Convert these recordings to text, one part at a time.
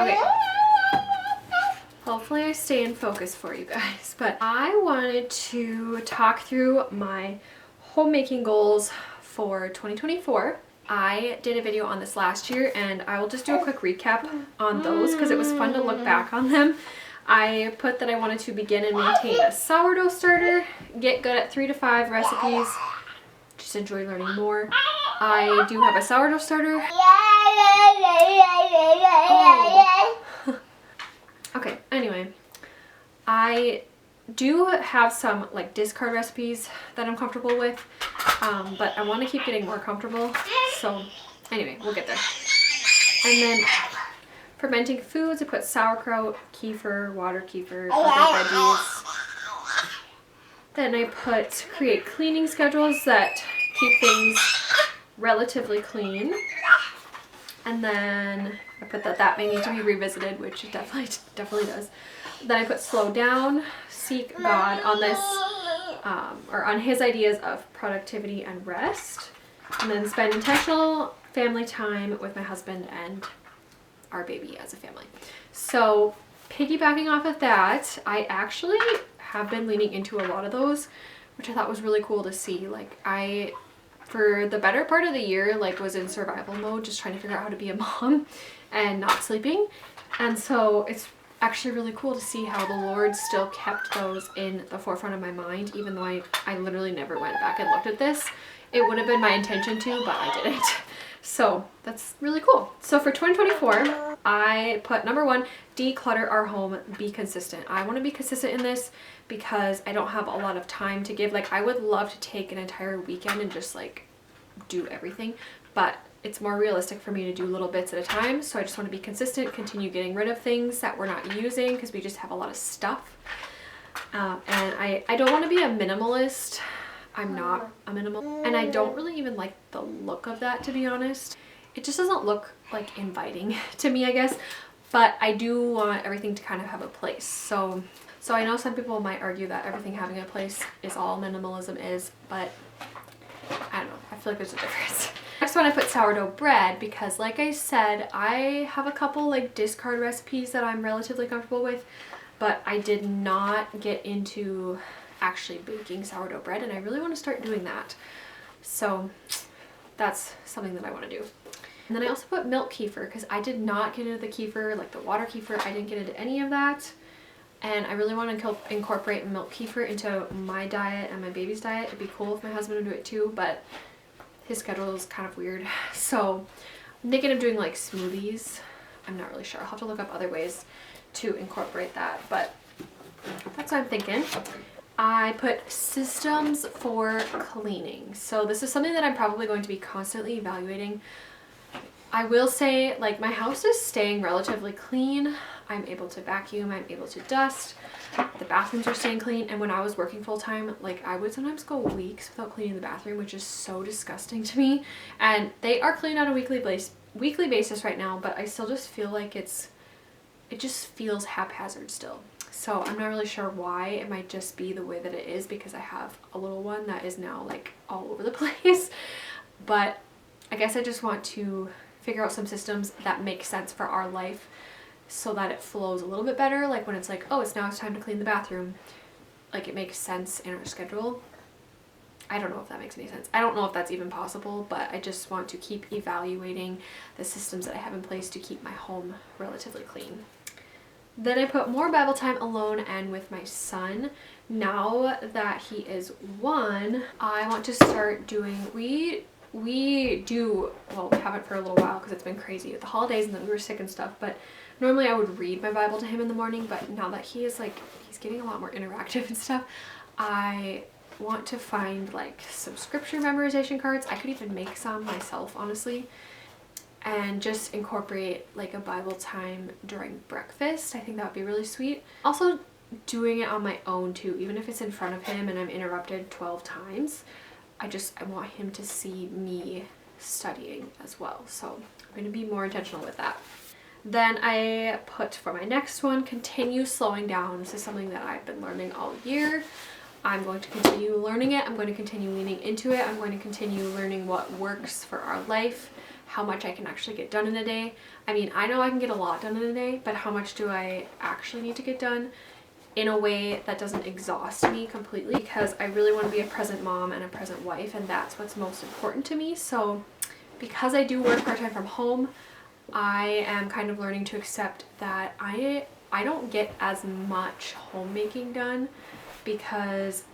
Okay. Hopefully I stay in focus for you guys, but I wanted to talk through my homemaking goals for 2024. I did a video on this last year and I will just do a quick recap on those because it was fun to look back on them. I put that I wanted to begin and maintain a sourdough starter, get good at 3 to 5 recipes, just enjoy learning more. I do have a sourdough starter. Oh. Okay, anyway, I do have some like discard recipes that I'm comfortable with, but I want to keep getting more comfortable. So anyway, we'll get there. And then fermenting foods, I put sauerkraut, kefir, water kefir, other veggies. Then I put create cleaning schedules that keep things relatively clean. And then I put that may need to be revisited, which it definitely does. Then I put slow down, seek God on this, or on his ideas of productivity and rest. And then spend intentional family time with my husband and our baby as a family. So piggybacking off of that, I actually have been leaning into a lot of those, which I thought was really cool to see. Like for the better part of the year, like was in survival mode, just trying to figure out how to be a mom and not sleeping. And so it's actually really cool to see how the Lord still kept those in the forefront of my mind, even though I literally never went back and looked at this. It would have been my intention to, but I didn't. So that's really cool. So for 2024, I put number 1, declutter our home, be consistent. I want to be consistent in this because I don't have a lot of time to give. Like I would love to take an entire weekend and just like do everything, but it's more realistic for me to do little bits at a time. So I just want to be consistent, continue getting rid of things that we're not using because we just have a lot of stuff. And I don't want to be a minimalist. I'm not a minimal, and I don't really even like the look of that, to be honest. It just doesn't look like inviting to me, I guess, but I do want everything to kind of have a place. So I know some people might argue that everything having a place is all minimalism is, but I don't know, I feel like there's a difference. Next one, I put sourdough bread because like I said, I have a couple like discard recipes that I'm relatively comfortable with, but I did not get into actually baking sourdough bread, and I really want to start doing that. So that's something that I want to do. And then I also put milk kefir because I did not get into the kefir, like the water kefir. I didn't get into any of that, and I really want to incorporate milk kefir into my diet and my baby's diet. It'd be cool if my husband would do it too, but his schedule is kind of weird. So I'm thinking of doing like smoothies. I'm not really sure. I'll have to look up other ways to incorporate that, but that's what I'm thinking. I put systems for cleaning. So this is something that I'm probably going to be constantly evaluating. I will say, like, my house is staying relatively clean. I'm able to vacuum, I'm able to dust. The bathrooms are staying clean, and when I was working full-time, like, I would sometimes go weeks without cleaning the bathroom, which is so disgusting to me. And they are cleaned on a weekly basis right now, but I still just feel like it just feels haphazard still. So I'm not really sure why. It might just be the way that it is because I have a little one that is now like all over the place. But I guess I just want to figure out some systems that make sense for our life so that it flows a little bit better. Like when it's like, oh, it's time to clean the bathroom. Like it makes sense in our schedule. I don't know if that makes any sense. I don't know if that's even possible, but I just want to keep evaluating the systems that I have in place to keep my home relatively clean. Then I put more Bible time alone and with my son. Now that he is 1, I want to start doing, we haven't for a little while because it's been crazy with the holidays and then we were sick and stuff, but normally I would read my Bible to him in the morning, but now that he's getting a lot more interactive and stuff, I want to find like some scripture memorization cards. I could even make some myself, honestly, and just incorporate like a Bible time during breakfast. I think that would be really sweet. Also doing it on my own too, even if it's in front of him and I'm interrupted 12 times. I want him to see me studying as well. So I'm going to be more intentional with that. Then I put for my next one, continue slowing down. This is something that I've been learning all year. I'm going to continue learning it. I'm going to continue leaning into it. I'm going to continue learning what works for our life how much I can actually get done in a day. I mean, I know I can get a lot done in a day, but how much do I actually need to get done in a way that doesn't exhaust me completely? Because I really want to be a present mom and a present wife, and that's what's most important to me. So because I do work part-time from home, I am kind of learning to accept that I don't get as much homemaking done because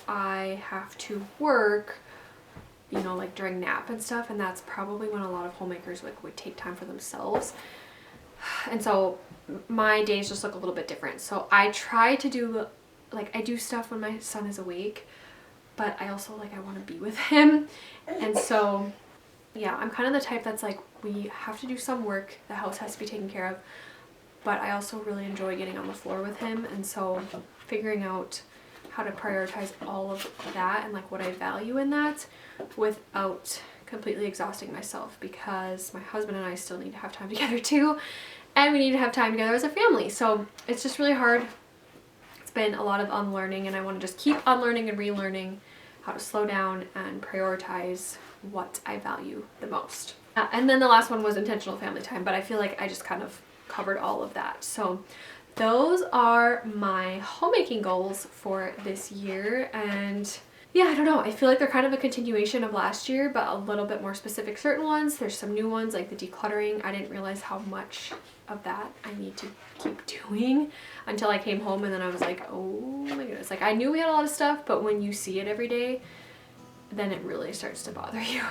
I have to work, you know, like during nap and stuff, and that's probably when a lot of homemakers like would take time for themselves. And so my days just look a little bit different. So I try to do, like, I do stuff when my son is awake, but I also like, I want to be with him. And so yeah, I'm kind of the type that's like, we have to do some work, the house has to be taken care of, but I also really enjoy getting on the floor with him. And so figuring out how to prioritize all of that and like what I value in that without completely exhausting myself, because my husband and I still need to have time together too, and we need to have time together as a family. So it's just really hard. It's been a lot of unlearning, and I want to just keep unlearning and relearning how to slow down and prioritize what I value the most. And then the last one was intentional family time, but I feel like I just kind of covered all of that. So those are my homemaking goals for this year. And yeah, I don't know, I feel like they're kind of a continuation of last year, but a little bit more specific. Certain ones, there's some new ones like the decluttering. I didn't realize how much of that I need to keep doing until I came home, and then I was like, oh my goodness, like I knew we had a lot of stuff, but when you see it every day, then it really starts to bother you.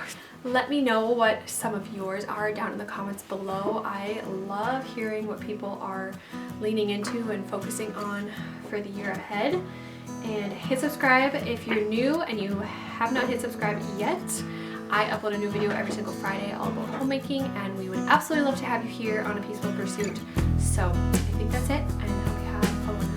Let me know what some of yours are down in the comments below. I love hearing what people are leaning into and focusing on for the year ahead. And hit subscribe if you're new and you have not hit subscribe yet. I upload a new video every single Friday all about homemaking, and we would absolutely love to have you here on A Peaceful Pursuit. So I think that's it, and I hope you have a wonderful